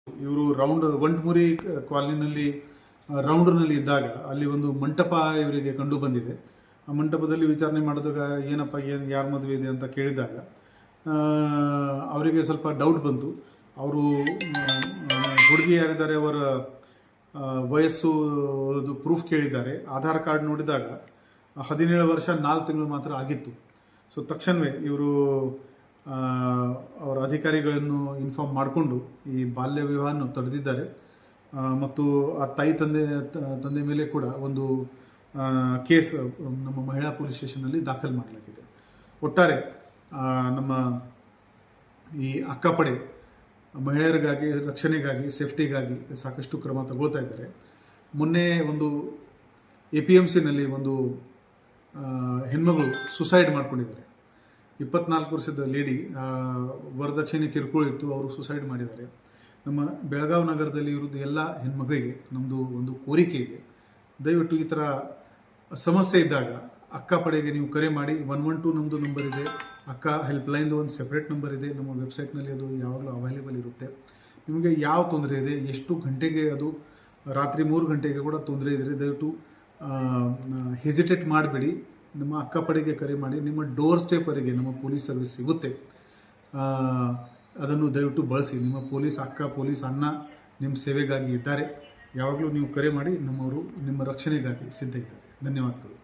ಇವರು ವಂಟಮುರಿ ಕಾಲನಿನಲ್ಲಿ ರೌಂಡ್ನಲ್ಲಿ ಇದ್ದಾಗ ಅಲ್ಲಿ ಒಂದು ಮಂಟಪ ಇವರಿಗೆ ಕಂಡು ಬಂದಿದೆ. ಆ ಮಂಟಪದಲ್ಲಿ ವಿಚಾರಣೆ ಮಾಡಿದಾಗ ಏನಪ್ಪ ಯಾರ ಮದುವೆ ಇದೆ ಅಂತ ಕೇಳಿದಾಗ ಅವರಿಗೆ ಸ್ವಲ್ಪ ಡೌಟ್ ಬಂತು. ಅವರು ಹುಡುಗಿ ಯಾರಿದ್ದಾರೆ ಅವರ ವಯಸ್ಸು ಪ್ರೂಫ್ ಕೇಳಿದ್ದಾರೆ. ಆಧಾರ್ ಕಾರ್ಡ್ ನೋಡಿದಾಗ 17 ವರ್ಷ 4 ತಿಂಗಳು ಮಾತ್ರ ಆಗಿತ್ತು. ಸೊ ತಕ್ಷಣವೇ ಇವರು ಅವರ ಅಧಿಕಾರಿಗಳನ್ನು ಇನ್ಫಾರ್ಮ್ ಮಾಡಿಕೊಂಡು ಈ ಬಾಲ್ಯ ವಿವಾಹವನ್ನು ತಡೆದಿದ್ದಾರೆ. ಮತ್ತು ಆ ತಾಯಿ ತಂದೆ ಮೇಲೆ ಕೂಡ ಒಂದು ಕೇಸ್ ನಮ್ಮ ಮಹಿಳಾ ಪೊಲೀಸ್ ಸ್ಟೇಷನ್ನಲ್ಲಿ ದಾಖಲು ಮಾಡಲಾಗಿದೆ. ಒಟ್ಟಾರೆ ನಮ್ಮ ಈ ಅಕ್ಕಪಡೆ ಮಹಿಳೆಯರಿಗಾಗಿ ರಕ್ಷಣೆಗಾಗಿ ಸೇಫ್ಟಿಗಾಗಿ ಸಾಕಷ್ಟು ಕ್ರಮ ತಗೊಳ್ತಾ ಇದ್ದಾರೆ. ಮೊನ್ನೆ ಒಂದು APMCನಲ್ಲಿ ಒಂದು ಹೆಣ್ಮಗಳು ಸುಸೈಡ್ ಮಾಡ್ಕೊಂಡಿದ್ದಾರೆ. 24 ವರ್ಷದ ಲೇಡಿ, ವರದಕ್ಷಿಣೆ ಕಿರುಕುಳ ಇತ್ತು, ಅವರು ಸುಸೈಡ್ ಮಾಡಿದ್ದಾರೆ. ನಮ್ಮ ಬೆಳಗಾವಿ ನಗರದಲ್ಲಿ ಇರೋದು ಎಲ್ಲ ಹೆಣ್ಮಗಳಿಗೆ ನಮ್ಮದು ಒಂದು ಕೋರಿಕೆ ಇದೆ. ದಯವಿಟ್ಟು ಈ ಥರ ಸಮಸ್ಯೆ ಇದ್ದಾಗ ಅಕ್ಕಪಡೆಗೆ ನೀವು ಕರೆ ಮಾಡಿ. 112 ನಮ್ಮದು ನಂಬರ್ ಇದೆ. ಅಕ್ಕ ಹೆಲ್ಪ್ಲೈನ್ದು ಒಂದು ಸೆಪ್ರೇಟ್ ನಂಬರ್ ಇದೆ. ನಮ್ಮ ವೆಬ್ಸೈಟ್ನಲ್ಲಿ ಅದು ಯಾವಾಗಲೂ ಅವೈಲೇಬಲ್ ಇರುತ್ತೆ. ನಿಮಗೆ ಯಾವ ತೊಂದರೆ ಇದೆ, ಎಷ್ಟು ಗಂಟೆಗೆ, ಅದು ರಾತ್ರಿ 3 ಗಂಟೆಗೆ ಕೂಡ ತೊಂದರೆ ಇದ್ದರೆ ದಯವಿಟ್ಟು ಹೆಸಿಟೇಟ್ ಮಾಡಬೇಡಿ. ನಮ್ಮ ಅಕ್ಕಪಡೆಗೆ ಕರೆ ಮಾಡಿ. ನಿಮ್ಮ ಡೋರ್ ಸ್ಟೆಪ್ವರೆಗೆ ನಮ್ಮ ಪೊಲೀಸ್ ಸರ್ವಿಸ್ ಸಿಗುತ್ತೆ. ಅದನ್ನು ದಯವಿಟ್ಟು ಬಳಸಿ. ನಿಮ್ಮ ಪೊಲೀಸ್ ಅಕ್ಕ, ಪೊಲೀಸ್ ಅಣ್ಣ ನಿಮ್ಮ ಸೇವೆಗಾಗಿ ಇದ್ದಾರೆ. ಯಾವಾಗಲೂ ನೀವು ಕರೆ ಮಾಡಿ. ನಮ್ಮವರು ನಿಮ್ಮ ರಕ್ಷಣೆಗಾಗಿ ಸಿದ್ಧ ಇದ್ದಾರೆ. ಧನ್ಯವಾದಗಳು.